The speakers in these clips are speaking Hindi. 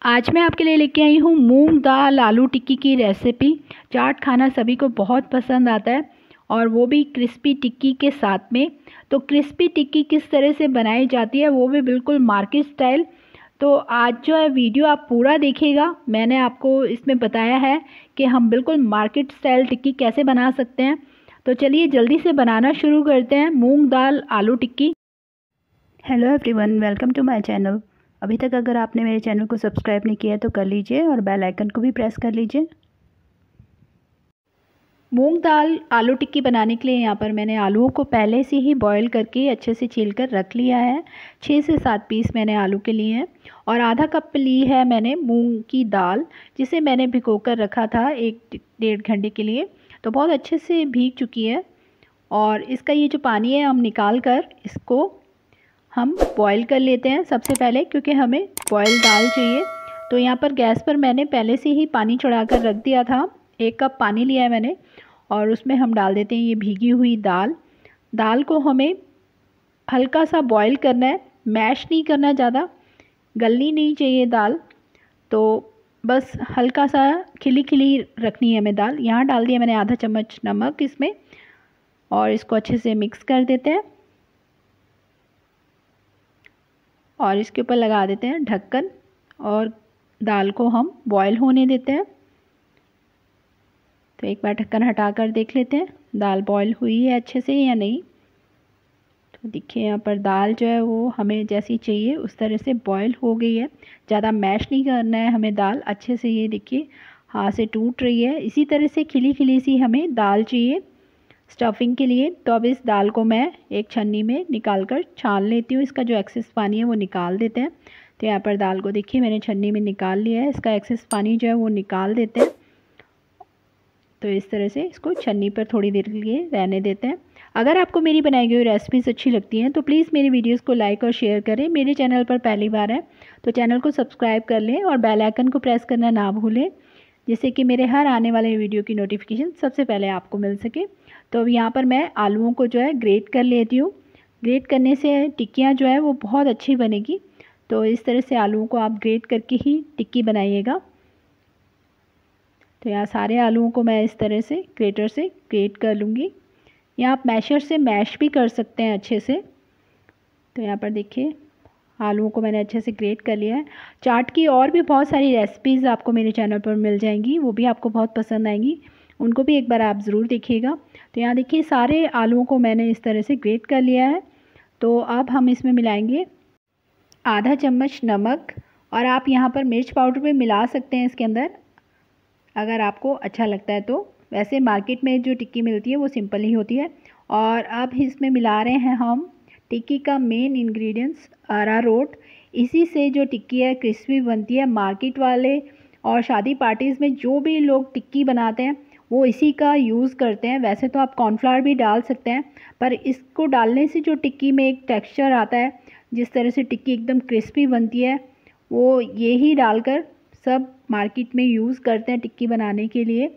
आज मैं आपके लिए लेके आई हूँ मूंग दाल आलू टिक्की की रेसिपी। चाट खाना सभी को बहुत पसंद आता है और वो भी क्रिस्पी टिक्की के साथ में। तो क्रिस्पी टिक्की किस तरह से बनाई जाती है वो भी बिल्कुल मार्केट स्टाइल। तो आज जो है वीडियो आप पूरा देखिएगा। मैंने आपको इसमें बताया है कि हम बिल्कुल मार्केट स्टाइल टिक्की कैसे बना सकते हैं। तो चलिए जल्दी से बनाना शुरू करते हैं मूंग दाल आलू टिक्की। Hello everyone, welcome to my channel. अभी तक अगर आपने मेरे चैनल को सब्सक्राइब नहीं किया है तो कर लीजिए और बेल आइकन को भी प्रेस कर लीजिए। मूंग दाल आलू टिक्की बनाने के लिए यहाँ पर मैंने आलूओं को पहले से ही बॉईल करके अच्छे से छील कर रख लिया है। 6 से 7 पीस मैंने आलू के लिए हैं और आधा कप ली है मैंने मूंग की दाल, जिसे मैंने भिगो कर रखा था 1-1.5 घंटे के लिए। तो बहुत अच्छे से भीग चुकी है और इसका ये जो पानी है हम निकाल कर इसको हम बॉईल कर लेते हैं सबसे पहले, क्योंकि हमें बॉईल दाल चाहिए। तो यहाँ पर गैस पर मैंने पहले से ही पानी चढ़ा कर रख दिया था। 1 कप पानी लिया है मैंने और उसमें हम डाल देते हैं ये भीगी हुई दाल। दाल को हमें हल्का सा बॉईल करना है, मैश नहीं करना, ज़्यादा गलनी नहीं चाहिए दाल। तो बस हल्का सा खिली खिली रखनी है हमें दाल। यहाँ डाल दिया मैंने आधा चम्मच नमक इसमें और इसको अच्छे से मिक्स कर देते हैं और इसके ऊपर लगा देते हैं ढक्कन और दाल को हम बॉईल होने देते हैं। तो एक बार ढक्कन हटा कर देख लेते हैं दाल बॉईल हुई है अच्छे से या नहीं। तो देखिए यहाँ पर दाल जो है वो हमें जैसी चाहिए उस तरह से बॉईल हो गई है। ज़्यादा मैश नहीं करना है हमें दाल, अच्छे से ये देखिए हाथ से टूट रही है। इसी तरह से खिली खिली सी हमें दाल चाहिए स्टफिंग के लिए। तो अब इस दाल को मैं एक छन्नी में निकाल कर छान लेती हूँ। इसका जो एक्सेस पानी है वो निकाल देते हैं। तो यहाँ पर दाल को देखिए मैंने छन्नी में निकाल लिया है, इसका एक्सेस पानी जो है वो निकाल देते हैं। तो इस तरह से इसको छन्नी पर थोड़ी देर के लिए रहने देते हैं। अगर आपको मेरी बनाई गई रेसिपीज़ अच्छी लगती हैं तो प्लीज़ मेरी वीडियोस को लाइक और शेयर करें। मेरे चैनल पर पहली बार है तो चैनल को सब्सक्राइब कर लें और बेल आइकन को प्रेस करना ना भूलें, जिससे कि मेरे हर आने वाले वीडियो की नोटिफिकेशन सबसे पहले आपको मिल सके। तो अब यहाँ पर मैं आलूओं को जो है ग्रेट कर लेती हूँ। ग्रेट करने से टिक्कियाँ जो है वो बहुत अच्छी बनेगी। तो इस तरह से आलूओं को आप ग्रेट करके ही टिक्की बनाइएगा। तो यहाँ सारे आलूओं को मैं इस तरह से ग्रेटर से ग्रेट कर लूँगी। यहाँ आप मैशर से मैश भी कर सकते हैं अच्छे से। तो यहाँ पर देखिए आलूओं को मैंने अच्छे से ग्रेट कर लिया है। चाट की और भी बहुत सारी रेसिपीज़ आपको मेरे चैनल पर मिल जाएंगी, वो भी आपको बहुत पसंद आएंगी, उनको भी एक बार आप ज़रूर देखिएगा। तो यहाँ देखिए सारे आलूओं को मैंने इस तरह से ग्रेट कर लिया है। तो अब हम इसमें मिलाएंगे आधा चम्मच नमक और आप यहाँ पर मिर्च पाउडर भी मिला सकते हैं इसके अंदर अगर आपको अच्छा लगता है तो। वैसे मार्केट में जो टिक्की मिलती है वो सिंपल ही होती है। और अब इसमें मिला रहे हैं हम टिक्की का मेन इंग्रेडिएंट्स अरारोट। इसी से जो टिक्की है क्रिस्पी बनती है। मार्केट वाले और शादी पार्टीज़ में जो भी लोग टिक्की बनाते हैं वो इसी का यूज़ करते हैं। वैसे तो आप कॉर्नफ्लावर भी डाल सकते हैं, पर इसको डालने से जो टिक्की में एक टेक्सचर आता है, जिस तरह से टिक्की एकदम क्रिस्पी बनती है, वो यही डालकर सब मार्केट में यूज़ करते हैं टिक्की बनाने के लिए।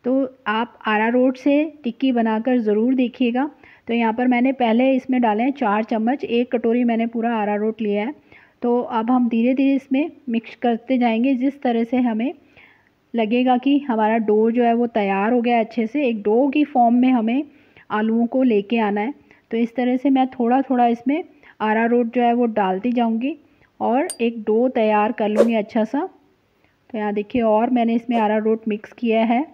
तो आप अरारोट से टिक्की बनाकर ज़रूर देखिएगा। तो यहाँ पर मैंने पहले इसमें डाले हैं 4 चम्मच, 1 कटोरी मैंने पूरा अरारोट लिया है। तो अब हम धीरे धीरे इसमें मिक्स करते जाएंगे जिस तरह से हमें लगेगा कि हमारा डो जो है वो तैयार हो गया अच्छे से। एक डो की फॉर्म में हमें आलूओं को लेके आना है। तो इस तरह से मैं थोड़ा थोड़ा इसमें अरारोट जो है वो डालती जाऊँगी और एक डो तैयार कर लूँगी अच्छा सा। तो यहाँ देखिए और मैंने इसमें अरारोट मिक्स किया है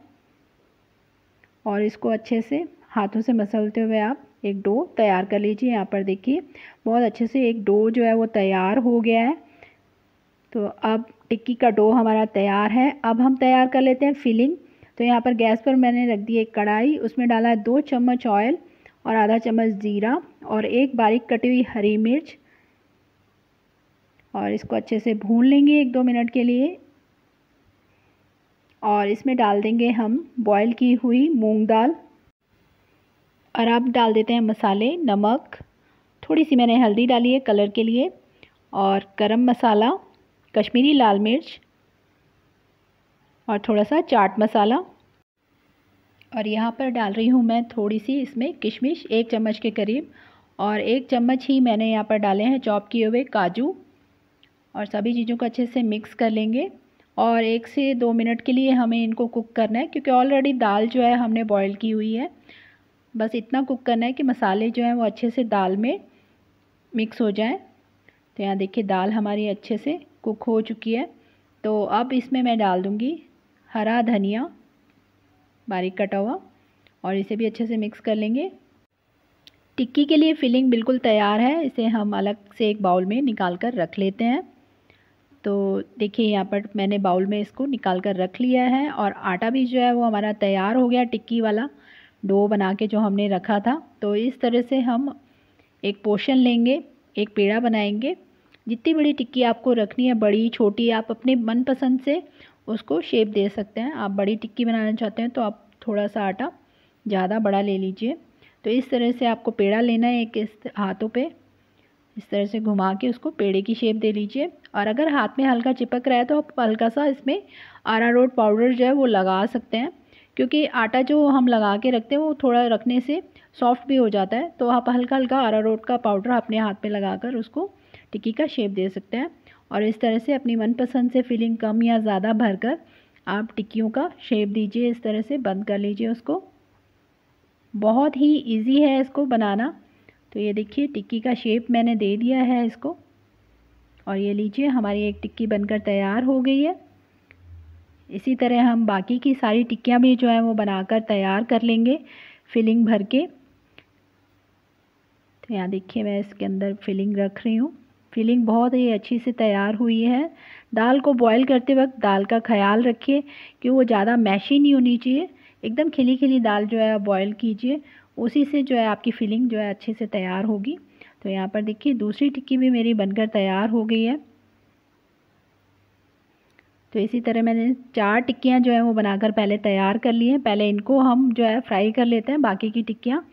और इसको अच्छे से हाथों से मसलते हुए आप एक डो तैयार कर लीजिए। यहाँ पर देखिए बहुत अच्छे से एक डो जो है वो तैयार हो गया है। तो अब टिक्की का डो हमारा तैयार है। अब हम तैयार कर लेते हैं फिलिंग। तो यहाँ पर गैस पर मैंने रख दी एक कढ़ाई, उसमें डाला है 2 चम्मच ऑयल और आधा चम्मच ज़ीरा और एक बारीक कटी हुई हरी मिर्च और इसको अच्छे से भून लेंगे 1-2 मिनट के लिए। और इसमें डाल देंगे हम बॉईल की हुई मूंग दाल और अब डाल देते हैं मसाले, नमक, थोड़ी सी मैंने हल्दी डाली है कलर के लिए और गरम मसाला, कश्मीरी लाल मिर्च और थोड़ा सा चाट मसाला। और यहाँ पर डाल रही हूँ मैं थोड़ी सी इसमें किशमिश, 1 चम्मच के करीब, और 1 चम्मच ही मैंने यहाँ पर डाले हैं चॉप किए हुए काजू और सभी चीज़ों को अच्छे से मिक्स कर लेंगे। और 1 से 2 मिनट के लिए हमें इनको कुक करना है, क्योंकि ऑलरेडी दाल जो है हमने बॉईल की हुई है। बस इतना कुक करना है कि मसाले जो हैं वो अच्छे से दाल में मिक्स हो जाएं। तो यहाँ देखिए दाल हमारी अच्छे से कुक हो चुकी है। तो अब इसमें मैं डाल दूँगी हरा धनिया बारीक कटा हुआ, और इसे भी अच्छे से मिक्स कर लेंगे। टिक्की के लिए फिलिंग बिल्कुल तैयार है। इसे हम अलग से एक बाउल में निकाल कर रख लेते हैं। तो देखिए यहाँ पर मैंने बाउल में इसको निकाल कर रख लिया है, और आटा भी जो है वो हमारा तैयार हो गया, टिक्की वाला डो बना के जो हमने रखा था। तो इस तरह से हम एक पोर्शन लेंगे, एक पेड़ा बनाएंगे। जितनी बड़ी टिक्की आपको रखनी है, बड़ी छोटी, आप अपने मनपसंद से उसको शेप दे सकते हैं। आप बड़ी टिक्की बनाना चाहते हैं तो आप थोड़ा सा आटा ज़्यादा बड़ा ले लीजिए। तो इस तरह से आपको पेड़ा लेना है, एक इस हाथों पे इस तरह से घुमा के उसको पेड़े की शेप दे लीजिए। और अगर हाथ में हल्का चिपक रहा है तो आप हल्का सा इसमें अरारोट पाउडर जो है वो लगा सकते हैं, क्योंकि आटा जो हम लगा के रखते हैं वो थोड़ा रखने से सॉफ्ट भी हो जाता है। तो आप हल्का हल्का अरारोट का पाउडर अपने हाथ पे लगाकर उसको टिक्की का शेप दे सकते हैं। और इस तरह से अपनी मनपसंद से फिलिंग कम या ज़्यादा भरकर आप टिक्कियों का शेप दीजिए। इस तरह से बंद कर लीजिए उसको। बहुत ही इजी है इसको बनाना। तो ये देखिए टिक्की का शेप मैंने दे दिया है इसको, और ये लीजिए हमारी एक टिक्की बनकर तैयार हो गई है। इसी तरह हम बाकी की सारी टिक्कियाँ भी जो है वो बनाकर तैयार कर लेंगे फिलिंग भर के। तो यहाँ देखिए मैं इसके अंदर फिलिंग रख रही हूँ। फिलिंग बहुत ही अच्छी से तैयार हुई है। दाल को बॉईल करते वक्त दाल का ख्याल रखिए कि वो ज़्यादा मैशी नहीं होनी चाहिए, एकदम खिली खिली दाल जो है बॉईल कीजिए, उसी से जो है आपकी फिलिंग जो है अच्छे से तैयार होगी। तो यहाँ पर देखिए दूसरी टिक्की भी मेरी बनकर तैयार हो गई है। तो इसी तरह मैंने 4 टिक्कियाँ जो है वो बनाकर पहले तैयार कर ली हैं। पहले इनको हम जो है फ्राई कर लेते हैं, बाकी की टिक्कियाँ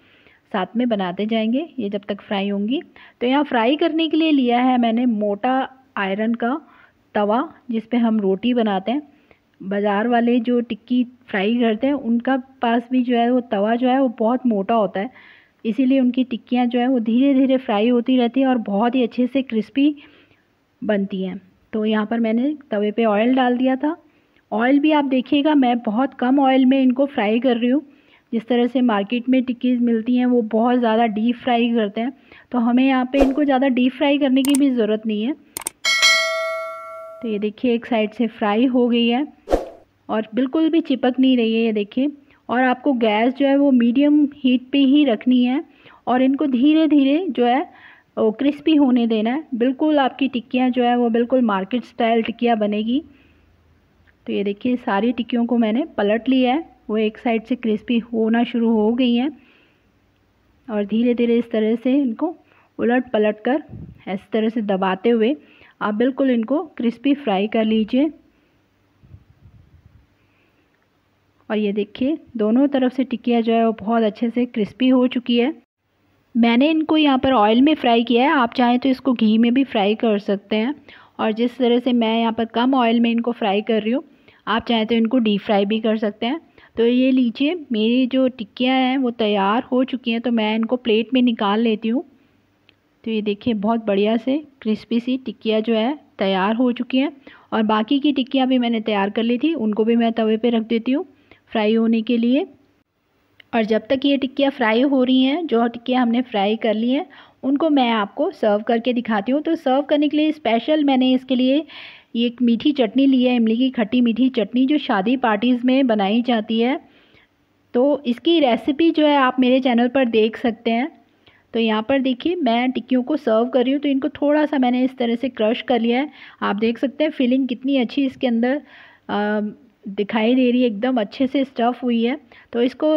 साथ में बनाते जाएंगे ये जब तक फ्राई होंगी। तो यहाँ फ्राई करने के लिए लिया है मैंने मोटा आयरन का तवा, जिस पे हम रोटी बनाते हैं। बाज़ार वाले जो टिक्की फ्राई करते हैं उनका पास भी जो है वो तवा जो है वो बहुत मोटा होता है, इसीलिए उनकी टिक्कियाँ जो है वो धीरे धीरे फ्राई होती रहती हैं और बहुत ही अच्छे से क्रिस्पी बनती हैं। तो यहाँ पर मैंने तवे पे ऑयल डाल दिया था। ऑयल भी आप देखिएगा मैं बहुत कम ऑयल में इनको फ्राई कर रही हूँ। जिस तरह से मार्केट में टिक्कीज़ मिलती हैं वो बहुत ज़्यादा डीप फ्राई करते हैं, तो हमें यहाँ पे इनको ज़्यादा डीप फ्राई करने की भी ज़रूरत नहीं है। तो ये देखिए एक साइड से फ्राई हो गई है और बिल्कुल भी चिपक नहीं रही है, ये देखिए। और आपको गैस जो है वो मीडियम हीट पे ही रखनी है, और इनको धीरे धीरे जो है वो क्रिस्पी होने देना है। बिल्कुल आपकी टिक्कियाँ जो है वो बिल्कुल मार्केट स्टाइल टिक्कियाँ बनेगी। तो ये देखिए सारी टिक्कियों को मैंने पलट लिया है, वो एक साइड से क्रिस्पी होना शुरू हो गई हैं, और धीरे धीरे इस तरह से इनको उलट पलट कर इस तरह से दबाते हुए आप बिल्कुल इनको क्रिस्पी फ्राई कर लीजिए। और ये देखिए दोनों तरफ से टिक्कियाँ जो है वो बहुत अच्छे से क्रिस्पी हो चुकी है। मैंने इनको यहाँ पर ऑयल में फ्राई किया है, आप चाहें तो इसको घी में भी फ्राई कर सकते हैं। और जिस तरह से मैं यहाँ पर कम ऑयल में इनको फ्राई कर रही हूँ, आप चाहें तो इनको डीप फ्राई भी कर सकते हैं। तो ये लीजिए मेरी जो टिक्कियाँ हैं वो तैयार हो चुकी हैं, तो मैं इनको प्लेट में निकाल लेती हूँ। तो ये देखिए बहुत बढ़िया से क्रिस्पी सी टिक्कियाँ जो है तैयार हो चुकी हैं। और बाकी की टिक्कियाँ भी मैंने तैयार कर ली थी, उनको भी मैं तवे पे रख देती हूँ फ्राई होने के लिए। और जब तक ये टिक्कियाँ फ्राई हो रही हैं, जो टिक्कियाँ हमने फ्राई कर ली हैं उनको मैं आपको सर्व करके दिखाती हूँ। तो सर्व करने के लिए स्पेशल मैंने इसके लिए ये एक मीठी चटनी ली है, इमली की खट्टी मीठी चटनी, जो शादी पार्टीज़ में बनाई जाती है। तो इसकी रेसिपी जो है आप मेरे चैनल पर देख सकते हैं। तो यहाँ पर देखिए मैं टिक्कियों को सर्व कर रही हूँ, तो इनको थोड़ा सा मैंने इस तरह से क्रश कर लिया है। आप देख सकते हैं फिलिंग कितनी अच्छी इसके अंदर दिखाई दे रही है, एकदम अच्छे से स्टफ़ हुई है। तो इसको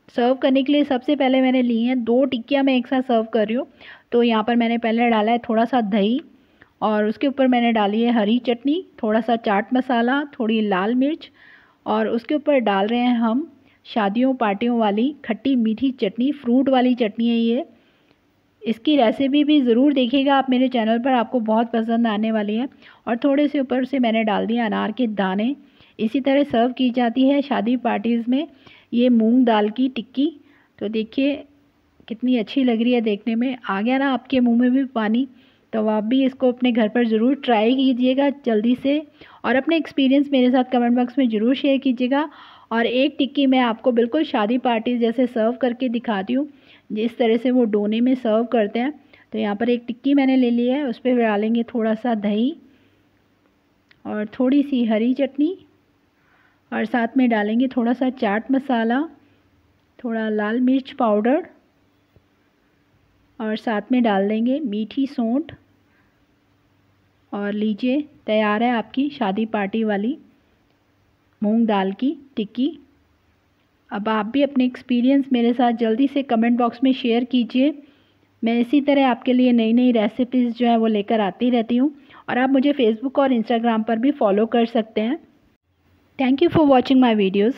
सर्व करने के लिए सबसे पहले मैंने ली हैं 2 टिक्कियाँ मैं एक साथ सर्व कर रही हूँ। तो यहाँ पर मैंने पहले डाला है थोड़ा सा दही, और उसके ऊपर मैंने डाली है हरी चटनी, थोड़ा सा चाट मसाला, थोड़ी लाल मिर्च, और उसके ऊपर डाल रहे हैं हम शादियों पार्टियों वाली खट्टी मीठी चटनी, फ्रूट वाली चटनी है ये। इसकी रेसिपी भी ज़रूर देखिएगा आप मेरे चैनल पर, आपको बहुत पसंद आने वाली है। और थोड़े से ऊपर से मैंने डाल दिए अनार के दाने। इसी तरह सर्व की जाती है शादी पार्टीज़ में ये मूंग दाल की टिक्की। तो देखिए कितनी अच्छी लग रही है देखने में, आ गया ना आपके मुंह में भी पानी। तो आप भी इसको अपने घर पर ज़रूर ट्राई कीजिएगा जल्दी से, और अपने एक्सपीरियंस मेरे साथ कमेंट बॉक्स में ज़रूर शेयर कीजिएगा। और एक टिक्की मैं आपको बिल्कुल शादी पार्टी जैसे सर्व करके दिखाती हूँ, जिस तरह से वो डोने में सर्व करते हैं। तो यहाँ पर एक टिक्की मैंने ले ली है, उस पर डालेंगे थोड़ा सा दही और थोड़ी सी हरी चटनी, और साथ में डालेंगे थोड़ा सा चाट मसाला, थोड़ा लाल मिर्च पाउडर, और साथ में डाल देंगे मीठी सौंठ। और लीजिए, तैयार है आपकी शादी पार्टी वाली मूंग दाल की टिक्की। अब आप भी अपने एक्सपीरियंस मेरे साथ जल्दी से कमेंट बॉक्स में शेयर कीजिए। मैं इसी तरह आपके लिए नई नई रेसिपीज़ जो है वो लेकर आती रहती हूँ, और आप मुझे फेसबुक और इंस्टाग्राम पर भी फॉलो कर सकते हैं। Thank you for watching my videos.